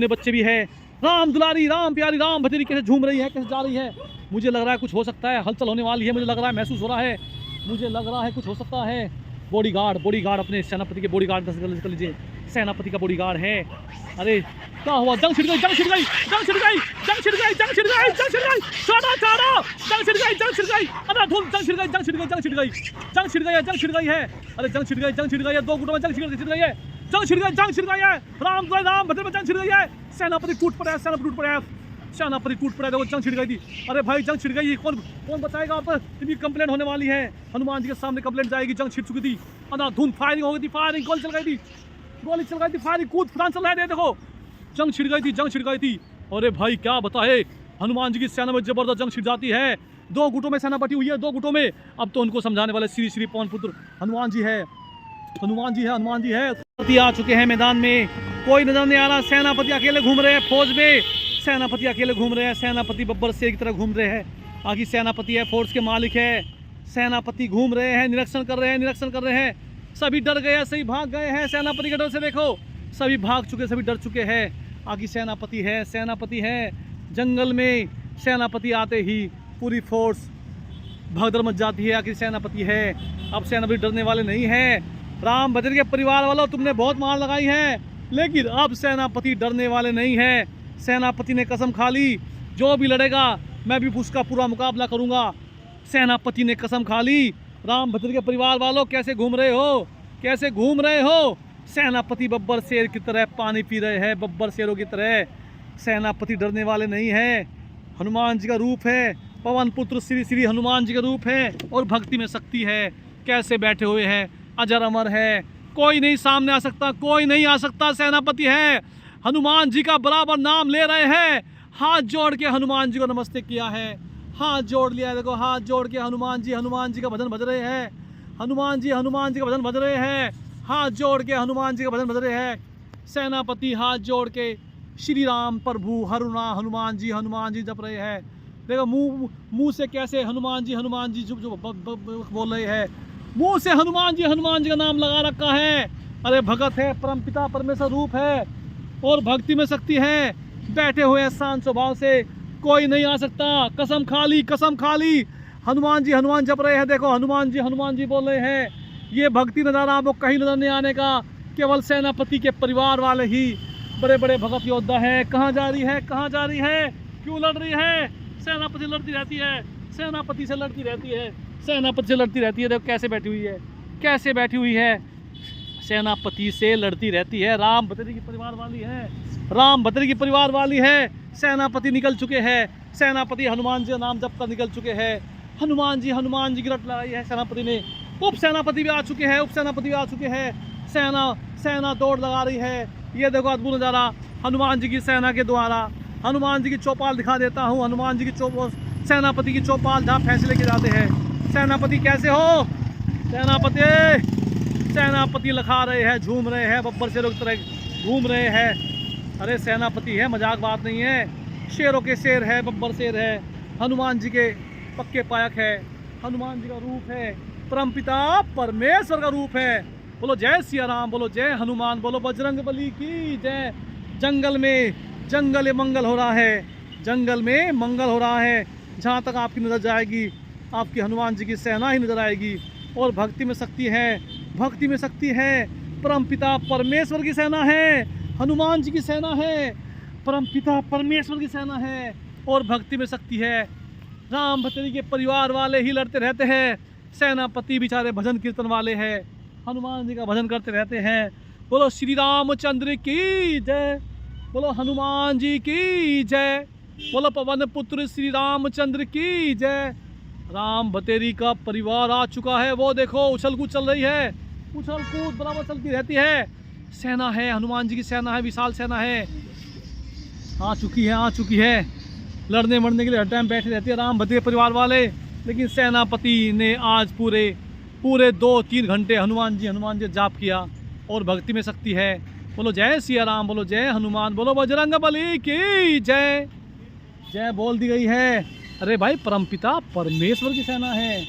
नन्हे बच्चे भी है। राम दुलारी, राम प्यारी, राम भतेरी कैसे झूम रही है, कैसे जा रही है। मुझे लग रहा है कुछ हो सकता है, हलचल होने वाली है। मुझे लग रहा है, महसूस हो रहा है, मुझे लग रहा है कुछ हो सकता है। बॉडीगार्ड अपने सेनापति के बॉडीगार्ड कर लीजिए, सेनापति का बॉडीगार्ड है। अरे क्या हुआ, जंग छिड़ गई, जंग छिड़ गई, जंग छिड़ गई, जंग छिड़ गई, जंग छिड़ गई, जंग छिड़ गई, छोड़ो छोड़ो, जंग छिड़ गई, जंग छिड़ गई, अंधाधुंध जंग छिड़ गई, जंग छिड़ गई, जंग छिड़ गई, जंग छिड़ गई है, जंग छिड़ गई है। अरे जंग छिड़ गई, जंग छिड़ गई है, दो गुटों में जंग छिड़ गई है, जंग छिड़ गई, जंग छिड़ गई है। राम भद्र में जंग छिड़ गई है। सेनापति टूट पड़ा है, सेनापति टूट पड़ा है, सेनापति टूट पड़ा है। देखो जंग छिड़ गई थी। अरे भाई जंग छिड़ गई, कौन बताएगा आप। इनकी कंप्लेंट होने वाली है, हनुमान जी के सामने कंप्लेंट जाएगी। जंग छिड़ चुकी थी, अंधाधुंध फायरिंग हो गई थी, फायरिंग गोली चल गई थी, गोली चल गई थी, फायरिंग कूद फटान चल रहे थे। देखो जंग छिड़ गई थी, जंग छिड़ गई थी। अरे भाई क्या बताए, हनुमान जी की सेना में जबरदस्त जंग छिड़ जाती है। दो गुटों में सेना बटी हुई है, दो गुटों में। अब तो उनको समझाने वाले श्री श्री पवन पुत्र हनुमान जी है, हनुमान जी है, हनुमान जी है। सेनापति आ चुके हैं मैदान में, कोई नजर नहीं आ रहा। सेनापति अकेले घूम रहे हैं फौज में, सेनापति अकेले घूम रहे हैं। सेनापति बब्बर शेर की तरह घूम रहे हैं। आगे सेनापति है, फोर्स के मालिक है। सेनापति घूम रहे हैं, निरीक्षण कर रहे हैं, निरीक्षण कर रहे हैं। सभी डर गए हैं, सभी भाग गए हैं। सेनापति के डर से देखो सभी भाग चुके, सभी डर चुके हैं। आगे सेनापति है, सेनापति है। जंगल में सेनापति आते ही पूरी फोर्स भगदड़ मच जाती है। आखिर सेनापति है, अब सेनापति डरने वाले नहीं है। राम भद्र के परिवार वालों, तुमने बहुत मार लगाई है, लेकिन अब सेनापति डरने वाले नहीं है। सेनापति ने कसम खा ली, जो भी लड़ेगा मैं भी उसका पूरा मुकाबला करूंगा। सेनापति ने कसम खा ली। राम भद्र के परिवार वालों कैसे घूम रहे हो, कैसे घूम रहे हो। सेनापति बब्बर शेर की तरह पानी पी रहे हैं, बब्बर शेरों की तरह। सेनापति डरने वाले नहीं है। हनुमान जी का रूप है, पवन पुत्र श्री श्री हनुमान जी का रूप है, और भक्ति में शक्ति है। कैसे बैठे हुए हैं, अजर अमर है, कोई नहीं सामने आ सकता, कोई नहीं आ सकता। सेनापति है, हनुमान जी का बराबर नाम ले रहे हैं। हाथ जोड़ के हनुमान जी को नमस्ते किया है, हाथ जोड़ लिया है। देखो हाथ जोड़ के हनुमान जी का भजन भज रहे हैं। हनुमान जी का भजन भज रहे हैं। हाथ जोड़ के हनुमान जी का भजन भज रहे हैं। सेनापति हाथ जोड़ के श्री राम प्रभु हरुणा हनुमान जी जप रहे हैं। देखो मुंह से कैसे हनुमान जी जो बोल रहे हैं। मुंह से हनुमान जी का नाम लगा रखा है। अरे भगत है, परमपिता परमेश्वर रूप है, और भक्ति में शक्ति है। बैठे हुए शांत स्वभाव से, कोई नहीं आ सकता। कसम खा ली, कसम खा ली। हनुमान जप रहे हैं। देखो हनुमान जी बोल रहे हैं। ये भक्ति नज़ारा आपको कहीं नजर नहीं आने का, केवल सेनापति के परिवार वाले ही बड़े बड़े भगत योद्धा है। कहाँ जा रही है, कहाँ जा रही है, क्यों लड़ रही है। सेनापति लड़ती रहती है, सेनापति से लड़ती रहती है, सेनापति से लड़ती रहती है। देखो कैसे बैठी हुई है, कैसे बैठी हुई है, सेनापति से लड़ती रहती है। राम भद्र की परिवार वाली है, राम भद्र की परिवार वाली है। सेनापति निकल चुके हैं, सेनापति हनुमान जी का नाम जप कर निकल चुके हैं। हनुमान जी की रट लगाई है सेनापति ने। उप सेनापति भी आ चुके हैं, उप सेनापति भी आ चुके हैं। सेना दौड़ लगा रही है। ये देखो अद्भुत नज़ारा हनुमान जी की सेना के द्वारा। हनुमान जी की चौपाल दिखा देता हूँ। हनुमान जी की सेनापति की चौपाल जहाँ फैसले के जाते हैं। सेनापति कैसे हो, सेनापति लखा रहे हैं, झूम रहे हैं, बब्बर शेरों की तरह घूम रहे हैं। अरे सेनापति है, मजाक बात नहीं है। शेरों के शेर है, बब्बर शेर है, हनुमान जी के पक्के पायक है। हनुमान जी का रूप है, परमपिता परमेश्वर का रूप है। बोलो जय सिया राम, बोलो जय हनुमान, बोलो बजरंग बली की जय। जंगल में मंगल हो रहा है, जंगल में मंगल हो रहा है। जहाँ तक आपकी नज़र जाएगी, आपकी हनुमान जी की सेना ही नजर आएगी। और भक्ति में शक्ति है, भक्ति में शक्ति है। परमपिता परमेश्वर की सेना है, हनुमान जी की सेना है, परमपिता परमेश्वर की सेना है, और भक्ति में शक्ति है। राम भद्र के परिवार वाले ही लड़ते रहते हैं। सेनापति बेचारे भजन कीर्तन वाले हैं, हनुमान जी का भजन करते रहते हैं। बोलो श्री रामचंद्र की जय, बोलो हनुमान जी की जय, बोलो पवन पुत्र श्री रामचंद्र की जय। राम भतेरी का परिवार आ चुका है। वो देखो उछल कूद चल रही है, उछल कूद बराबर चलती रहती है। सेना है, हनुमान जी की सेना है, विशाल सेना है। आ चुकी है। लड़ने मरने के लिए हर टाइम बैठे रहते हैं राम भद्र परिवार वाले। लेकिन सेनापति ने आज पूरे 2-3 घंटे हनुमान जी जाप किया, और भक्ति में शक्ति है। बोलो जय सिया राम, बोलो जय हनुमान, बोलो बजरंग बली की जय। जय बोल दी गई है। अरे भाई परमपिता परमेश्वर की सेना है,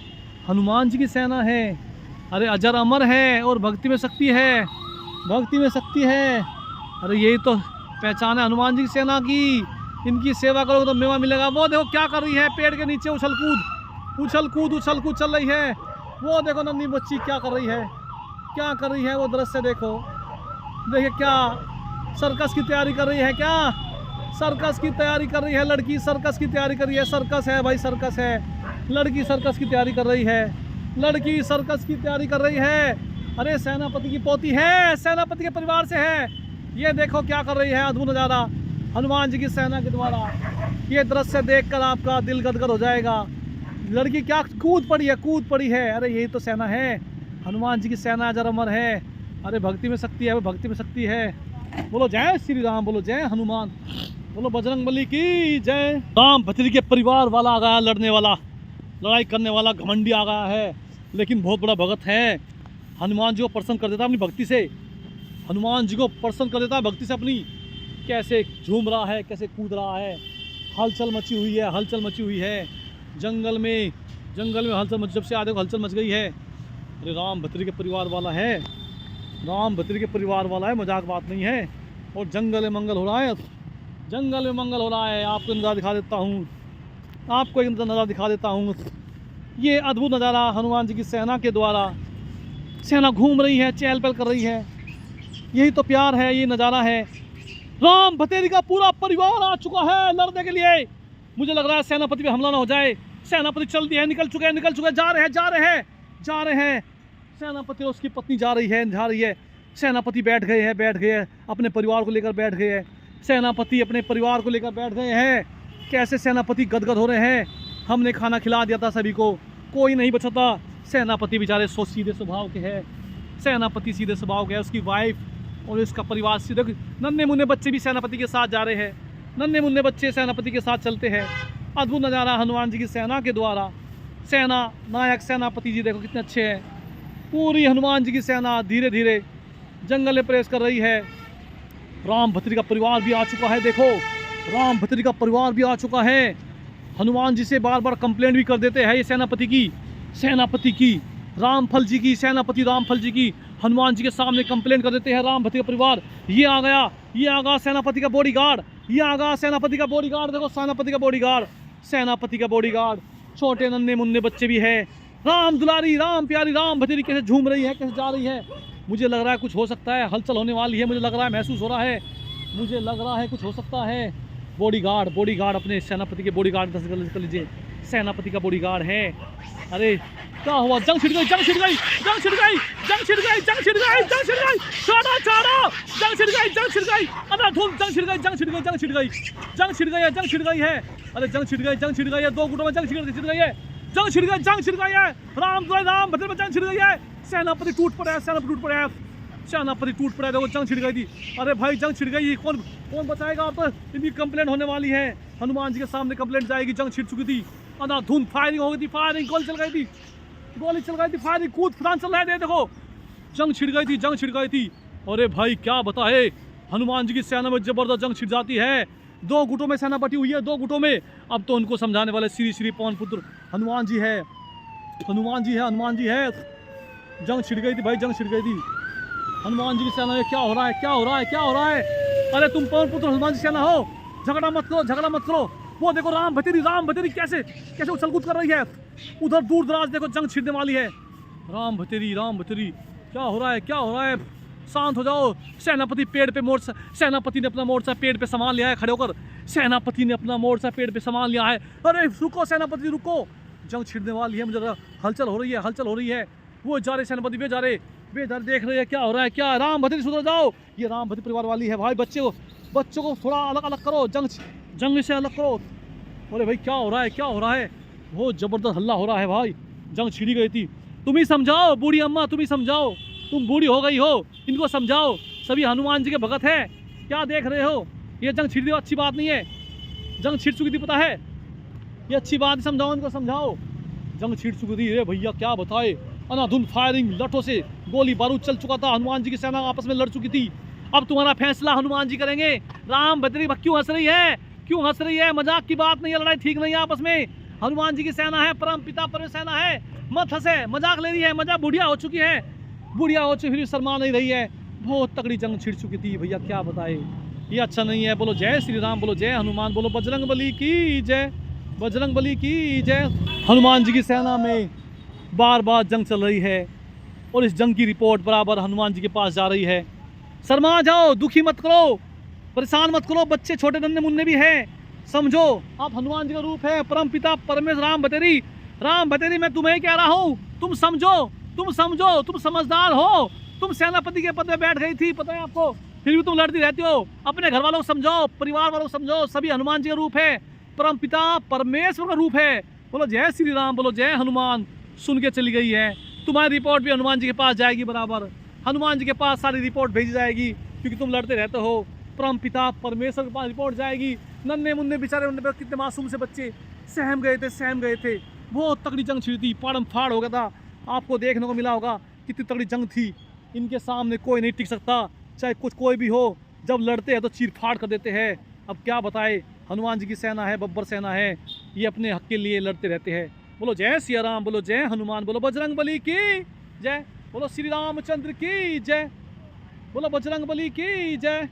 हनुमान जी की सेना है। अरे अजर अमर है, और भक्ति में शक्ति है, भक्ति में शक्ति है। अरे यही तो पहचान है हनुमान जी की सेना की, इनकी सेवा करोगे तो मेवा मिलेगा। वो देखो क्या कर रही है, पेड़ के नीचे उछल कूद चल रही है। वो देखो नन्ही बच्ची क्या कर रही है, क्या कर रही है, वो दृश्य देखो। देखिए क्या सर्कस की तैयारी कर रही है, क्या सर्कस की तैयारी कर रही है लड़की, सर्कस की तैयारी कर रही है। सर्कस है भाई, सर्कस है। लड़की सर्कस की तैयारी कर रही है, लड़की सर्कस की तैयारी कर रही है। अरे सेनापति की पोती है, सेनापति के परिवार से है। ये देखो क्या कर रही है, अद्भुत नज़ारा हनुमान जी की सेना के द्वारा। ये दृश्य देखकर आपका दिल गदगद हो जाएगा। लड़की क्या कूद पड़ी है। अरे यही तो सेना है, हनुमान जी की सेना अजर अमर है। अरे भक्ति में शक्ति है, भक्ति में शक्ति है। बोलो जय श्री राम, बोलो जय हनुमान, बोलो बजरंगबली की जय। राम भतीजी के परिवार वाला आ गया, लड़ने वाला, लड़ाई करने वाला घमंडी आ गया है, लेकिन बहुत बड़ा भगत है। हनुमान जी को प्रसन्न कर देता अपनी भक्ति से, हनुमान जी को प्रसन्न कर देता भक्ति से अपनी। कैसे झूम रहा है, कैसे कूद रहा है, हलचल मची हुई है जंगल में हलचल मच, जब से आधे को हलचल मच गई है। अरे राम भतीजी के परिवार वाला है, राम भतीजी के परिवार वाला है, मजाक बात नहीं है। और जंगल में मंगल हो रहा है, जंगल में मंगल हो रहा है। आपको नज़ारा दिखा देता हूँ, आपको एक नज़ारा दिखा देता हूँ। ये अद्भुत नज़ारा हनुमान जी की सेना के द्वारा, सेना घूम रही है, चहल पहल कर रही है। यही तो प्यार है, ये नज़ारा है। राम भतेरी का पूरा परिवार आ चुका है लड़ने के लिए। मुझे लग रहा है सेनापति पे हमला ना हो जाए। सेनापति चल दिए, निकल चुके हैं, जा रहे हैं। सेनापति और उसकी पत्नी जा रही है। सेनापति बैठ गए हैं, अपने परिवार को लेकर बैठ गए हैं। सेनापति अपने परिवार को लेकर बैठ गए हैं। कैसे सेनापति गदगद हो रहे हैं। हमने खाना खिला दिया था सभी को, कोई नहीं बचा था। सेनापति बेचारे सीधे स्वभाव के हैं, सेनापति सीधे स्वभाव के है। उसकी वाइफ और इसका परिवार सीधे, नन्हे मुन्ने बच्चे भी सेनापति के साथ जा रहे हैं, नन्हे मुन्ने बच्चे सेनापति के साथ चलते हैं। अद्भुत नज़ारा हनुमान जी की सेना के द्वारा। सेना नायक सेनापति जी देखो कितने अच्छे हैं। पूरी हनुमान जी की सेना धीरे धीरे जंगल में प्रवेश कर रही है। राम भतीजी का परिवार भी आ चुका है, देखो राम भतीजी का परिवार भी आ चुका है। हनुमान जी से बार बार कंप्लेंट भी कर देते हैं ये सेनापति की रामफल जी की, सेनापति रामफल जी की हनुमान जी के सामने कंप्लेंट कर देते हैं। राम भतीजी का परिवार ये आ गया सेनापति का बॉडीगार्ड, सेनापति का बॉडीगार्ड। देखो सेनापति का बॉडीगार्ड, छोटे नन्हे मुन्ने बच्चे भी है। राम दुलारी, राम प्यारी, राम भतीजी कैसे झूम रही है, कैसे जा रही है। मुझे लग रहा है कुछ हो सकता है, हलचल होने वाली है। मुझे लग रहा है, महसूस हो रहा है, मुझे लग रहा है कुछ हो सकता है। बॉडीगार्ड अपने सेनापति के बॉडीगार्ड कर लीजिए, सेनापति का बॉडीगार्ड है। अरे क्या हुआ, जंग छिड़ गई, छोड़ो, अंधाधुंध जंग छिड़ गई है। अरे जंग छिड़ गई है, दो गुटों में जंग छिड़ गई है। राम भद्र में जंग छिड़ गई है। सेनापति टूट पड़ा है, देखो जंग छिड़ गई थी। अरे भाई जंग छिड़ गई, कौन बचाएगा अब। इनकी कंप्लेंट होने वाली है, हनुमान जी के सामने कंप्लेंट जाएगी। जंग छिड़ चुकी थी, अंधाधुंध फायरिंग हो गई थी, गोली चल गई थी, फायरिंग कूद फरान चल रहे थे। देखो जंग छिड़ गई थी। अरे भाई क्या बताए, हनुमान जी की सेना में जबरदस्त जंग छिड़ जाती है। दो गुटों में सेना बटी हुई है, दो गुटों में। अब तो उनको समझाने वाले श्री पवन पुत्र हनुमान जी है। जंग छिड़ गई थी भाई, हनुमान जी की सेना में क्या हो रहा है। अरे तुम पवन पुत्र हनुमान जी सेना हो, झगड़ा मत करो। वो देखो राम भतीजी कैसे उछल कूद कर रही है। उधर दूर दराज देखो जंग छिड़ने वाली है। राम भतीजी क्या हो रहा है। शांत हो जाओ। सेनापति ने अपना मोर्चा पेड़ पे सामान लिया है, खड़े होकर सेनापति ने अपना मोर्चा पेड़ पे सामान लिया है। अरे रुको सेनापति रुको, जंग छिड़ने वाली है। मुझे हलचल हो रही है। वो जा रहे सेनापति, वे जा रहे देख रहे हैं क्या हो रहा है। क्या राम भतीजी सुधर जाओ, ये राम भतीजी परिवार वाली है भाई। बच्चों को थोड़ा अलग करो, जंग से अलग करो। अरे भाई क्या हो रहा है। बहुत जबरदस्त हल्ला हो रहा है भाई, जंग छिड़ी गई थी। तुम ही समझाओ बूढ़ी अम्मा, तुम बूढ़ी हो गई हो, इनको समझाओ। सभी हनुमान जी के भगत है, क्या देख रहे हो। ये जंग छिड़ दी, अच्छी बात नहीं है। जंग छिड़ चुकी थी, पता है, ये अच्छी बात। समझाओ इनको, समझाओ। जंग छिड़ चुकी थी। अरे भैया क्या बताए, अनाधुन फायरिंग, लठों से गोली बारूद चल चुका था। हनुमान जी की सेना आपस में लड़ चुकी थी। अब तुम्हारा फैसला हनुमान जी करेंगे। राम भद्री क्यों हंस रही है, मजाक की बात नहीं है, लड़ाई ठीक नहीं है आपस में। हनुमान जी की सेना है, परम पिता परम सेना है। मत हंसे, मजाक ले रही है, मजाक बुढ़िया हो चुकी है, फिर शर्मा नहीं रही है। बहुत तगड़ी जंग छिड़ चुकी थी भैया, क्या बताए। ये अच्छा नहीं है। बोलो जय श्री राम, बोलो जय हनुमान, बोलो बजरंग बली की जय, बजरंग बली की जय। हनुमान जी की सेना में बार बार जंग चल रही है और इस जंग की रिपोर्ट बराबर हनुमान जी के पास जा रही है। शर्मा जाओ, दुखी मत करो, परेशान मत करो, बच्चे छोटे नन्हे मुन्ने भी हैं, समझो आप हनुमान जी का रूप है, परम पिता परमेश्वर राम बतेरी। राम बतेरी मैं तुम्हें कह रहा हूँ, तुम समझो, तुम समझो, तुम समझदार हो, तुम सेनापति के पद में बैठ गई थी, पता है आपको, फिर भी तुम लड़ती रहती हो। अपने घर वालों को समझो, परिवार वालों को समझो, सभी हनुमान जी का रूप है, परम पिता परमेश्वर का रूप है। बोलो जय श्री राम, बोलो जय हनुमान। सुन के चली गई है। तुम्हारी रिपोर्ट भी हनुमान जी के पास जाएगी बराबर, हनुमान जी के पास सारी रिपोर्ट भेजी जाएगी, क्योंकि तुम लड़ते रहते हो। परम पिता परमेश्वर के पास रिपोर्ट जाएगी। नन्हे मुन्ने बेचारे, उनके पास कितने मासूम से बच्चे सहम गए थे। बहुत तगड़ी जंग छिड़ी थी, फाड़म फाड़ हो गया था। आपको देखने को मिला होगा कितनी तगड़ी जंग थी। इनके सामने कोई नहीं टिक सकता, चाहे कुछ कोई भी हो। जब लड़ते हैं तो चीर फाड़ कर देते हैं। अब क्या बताए, हनुमान जी की सेना है, बब्बर सेना है, ये अपने हक के लिए लड़ते रहते हैं। बोलो जय सिया राम, बोलो जय हनुमान, बोलो बजरंग बली की जय, बोलो श्री रामचंद्र की जय, बोलो बजरंग बली की जय।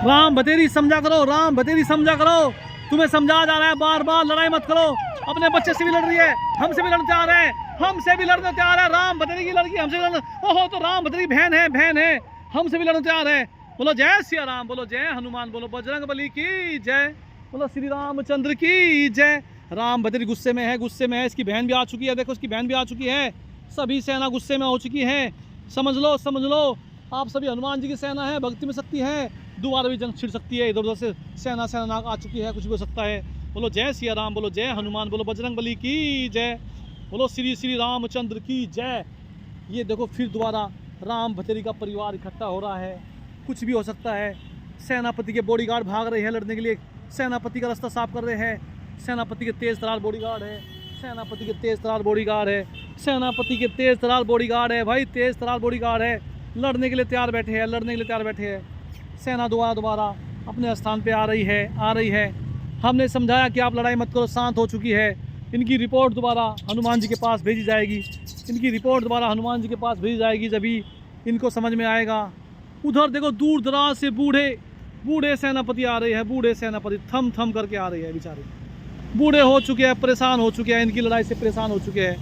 राम बतेरी समझा करो, राम बतेरी समझा करो, तुम्हें समझा जा रहा है बार बार, लड़ाई मत करो। अपने बच्चे से भी लड़ रही है, हमसे भी लड़ते आ रहे हैं, हमसे भी लड़ने तैयार है। राम बतेरी की लड़की हमसे लड़ने, ओहो तो राम बतेरी बहन है, हमसे भी लड़ने तैयार है। बोलो जय सिया राम, बोलो जय हनुमान, बोलो बजरंग बली की जय, बोलो श्री रामचंद्र की जय। राम बतेरी गुस्से में है, इसकी बहन भी आ चुकी है, देखो इसकी बहन भी आ चुकी है, सभी सेना गुस्से में हो चुकी है। समझ लो, आप सभी हनुमान जी की सेना है, भक्ति में शक्ति है, दोबारा भी जंग छिड़ सकती है, इधर उधर से सेना आ चुकी है, कुछ भी हो सकता है। बोलो जय सिया राम, बोलो जय हनुमान, बोलो बजरंग बली की जय, बोलो श्री रामचंद्र की जय। ये देखो फिर दोबारा राम बतेरी का परिवार इकट्ठा हो रहा है, कुछ भी हो सकता है। सेनापति के बॉडीगार्ड भाग रहे हैं लड़ने के लिए, सेनापति का रास्ता साफ कर रहे हैं। सेनापति के तेज तरार बॉडीगार्ड है, सेनापति के तेज तरार बॉडीगार्ड है, सेनापति के तेज तरार बॉडीगार्ड है भाई, तेज तरार बॉडीगार्ड है, लड़ने के लिए तैयार बैठे हैं, सेना दोबारा अपने स्थान पे आ रही है। हमने समझाया कि आप लड़ाई मत करो, शांत हो चुकी है। इनकी रिपोर्ट दोबारा हनुमान जी के पास भेजी जाएगी, जब भी इनको समझ में आएगा। उधर देखो दूर दराज से बूढ़े सेनापति आ रहे हैं, बूढ़े सेनापति थम करके आ रहे हैं, बेचारे बूढ़े हो चुके हैं, परेशान हो चुके हैं, इनकी लड़ाई से परेशान हो चुके हैं।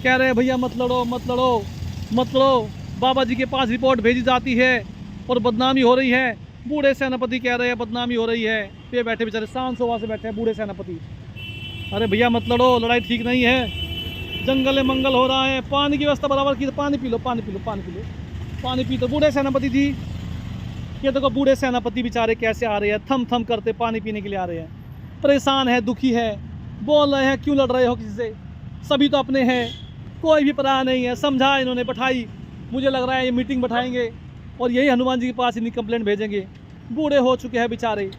कह रहे हैं भैया मत लड़ो। बाबा जी के पास रिपोर्ट भेजी जाती है और बदनामी हो रही है। बूढ़े सेनापति कह रहे हैं बदनामी हो रही है, ये बैठे बेचारे शांत से बैठे हैं बूढ़े सेनापति। अरे भैया मत लड़ो, लड़ाई ठीक नहीं है, जंगल में मंगल हो रहा है, पानी की व्यवस्था बराबर की, पानी पी लो। बूढ़े सेनापति जी, ये देखो बूढ़े सेनापति बेचारे कैसे आ रहे हैं, थम करते पानी पीने के लिए आ रहे हैं, परेशान है, दुखी है, बोल रहे हैं क्यों लड़ रहे हो किसी से, सभी तो अपने हैं, कोई भी पराया नहीं है। समझा इन्होंने, बैठाई, मुझे लग रहा है ये मीटिंग बैठाएंगे और यही हनुमान जी के पास इनकी कंप्लेंट भेजेंगे। बूढ़े हो चुके हैं बेचारे,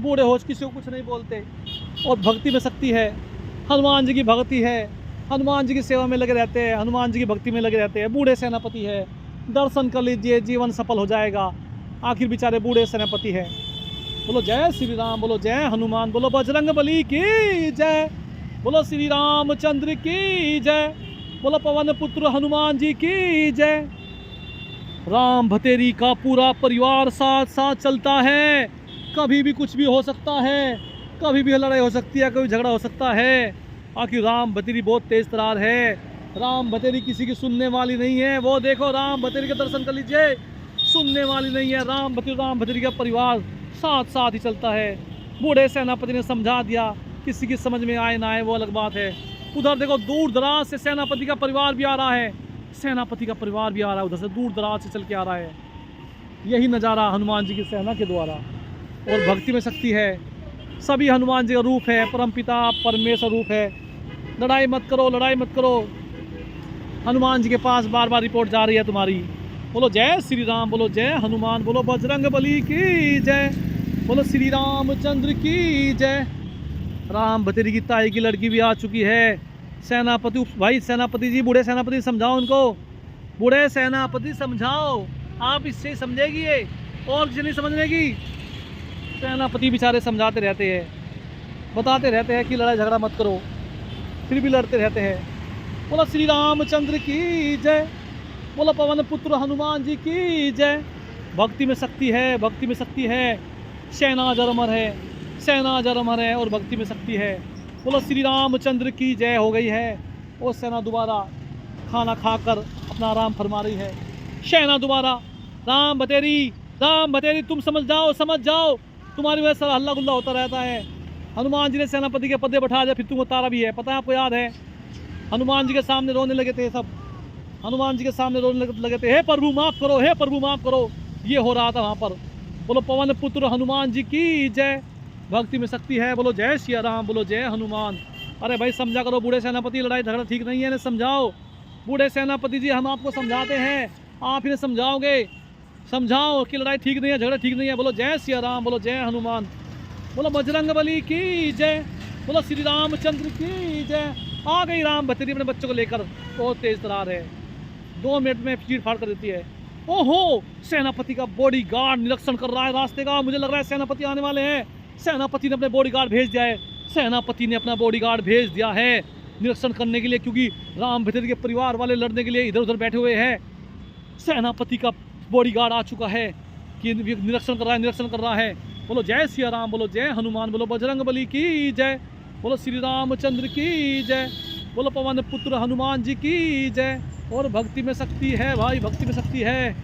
किसी को कुछ नहीं बोलते और भक्ति में शक्ति है, हनुमान जी की भक्ति है, हनुमान जी की सेवा में लगे रहते हैं, हनुमान जी की भक्ति में लगे रहते हैं। बूढ़े सेनापति है, दर्शन कर लीजिए, जीवन सफल हो जाएगा। आखिर बेचारे बूढ़े सेनापति है। बोलो जय श्री राम, बोलो जय हनुमान, बोलो बजरंग बली की जय, बोलो श्री रामचंद्र की जय, बोलो पवन पुत्र हनुमान जी की जय। राम बतेरी का पूरा परिवार साथ चलता है, कभी भी कुछ भी हो सकता है, कभी भी लड़ाई हो सकती है, कभी झगड़ा हो सकता है। आखिर राम बतेरी बहुत तेज तरार है, राम बतेरी किसी की सुनने वाली नहीं है। वो देखो राम बतेरी के दर्शन कर लीजिए, सुनने वाली नहीं है। राम बतेरी का परिवार साथ ही चलता है। बूढ़े सेनापति ने समझा दिया, किसी की समझ में आए ना आए वो अलग बात है। उधर देखो दूर दराज से सेनापति का परिवार भी आ रहा है, उधर से दूर दराज से चल के आ रहा है। यही नज़ारा हनुमान जी की सेना के द्वारा, और भक्ति में शक्ति है, सभी हनुमान जी का रूप है, परम पिता परमेश्वर रूप है। लड़ाई मत करो, हनुमान जी के पास बार बार रिपोर्ट जा रही है तुम्हारी। बोलो जय श्री राम, बोलो जय हनुमान, बोलो बजरंग बली की जय, बोलो श्री रामचंद्र की जय। राम बतेरी की ताई की लड़की भी आ चुकी है। सेनापति जी, बूढ़े सेनापति समझाओ उनको, बूढ़े सेनापति समझाओ, आप इससे समझेगी ये, और किसी नहीं समझने की। सेनापति बेचारे समझाते रहते हैं, बताते रहते हैं कि लड़ाई झगड़ा मत करो, फिर भी लड़ते रहते हैं। बोलो श्री रामचंद्र की जय, बोलो पवन पुत्र हनुमान जी की जय। भक्ति में शक्ति है, शहनाज अमर है, शहनाज अमर है और भक्ति में शक्ति है। बोलो श्री रामचंद्र की जय हो गई है। और सेना दोबारा खाना खाकर अपना आराम फरमा रही है। शहना दोबारा राम बतेरी तुम समझ जाओ, तुम्हारी वजह से हल्ला गुल्ला होता रहता है। हनुमान जी ने सेनापति के पदे बैठा दिया, फिर तुम उतारा भी है, पता है आपको, याद है। हनुमान जी के सामने रोने लगे थे सब, हनुमान जी के सामने रोने लगे थे, हे प्रभु माफ करो, हे प्रभु माफ करो, ये हो रहा था वहाँ पर। बोलो पवन पुत्र हनुमान जी की जय, भक्ति में शक्ति है। बोलो जय सिया राम, बोलो जय हनुमान। अरे भाई समझा करो बूढ़े सेनापति, लड़ाई झगड़ा ठीक नहीं है, इन्हें समझाओ। बूढ़े सेनापति जी हम आपको समझाते हैं, आप इन्हें समझाओगे, समझाओ कि लड़ाई ठीक नहीं है, झगड़ा ठीक नहीं है। बोलो जय सिया राम, बोलो जय हनुमान, बोलो बजरंग बली की जय, बोलो श्री रामचंद्र की जय। आ गई राम भतेरी अपने बच्चों को लेकर, बहुत तेज तरार है, 2 मिनट में चीर फाड़ कर देती है। ओहो, सेनापति का बॉडीगार्ड निरीक्षण कर रहा है रास्ते का, मुझे लग रहा है सेनापति आने वाले हैं। सेनापति ने अपने बॉडीगार्ड भेज दिया है, सेनापति ने अपना बॉडीगार्ड भेज दिया है निरीक्षण करने के लिए, क्योंकि राम भतेरी के परिवार वाले लड़ने के लिए इधर उधर बैठे हुए हैं। सेनापति का बॉडीगार्ड आ चुका है कि निरीक्षण कर रहा है। बोलो जय सिया राम, बोलो जय हनुमान, बोलो बजरंग बली की जय, बोलो श्री रामचंद्र की जय, बोलो पवन पुत्र हनुमान जी की जय। और भक्ति में शक्ति है भाई, भक्ति में शक्ति है।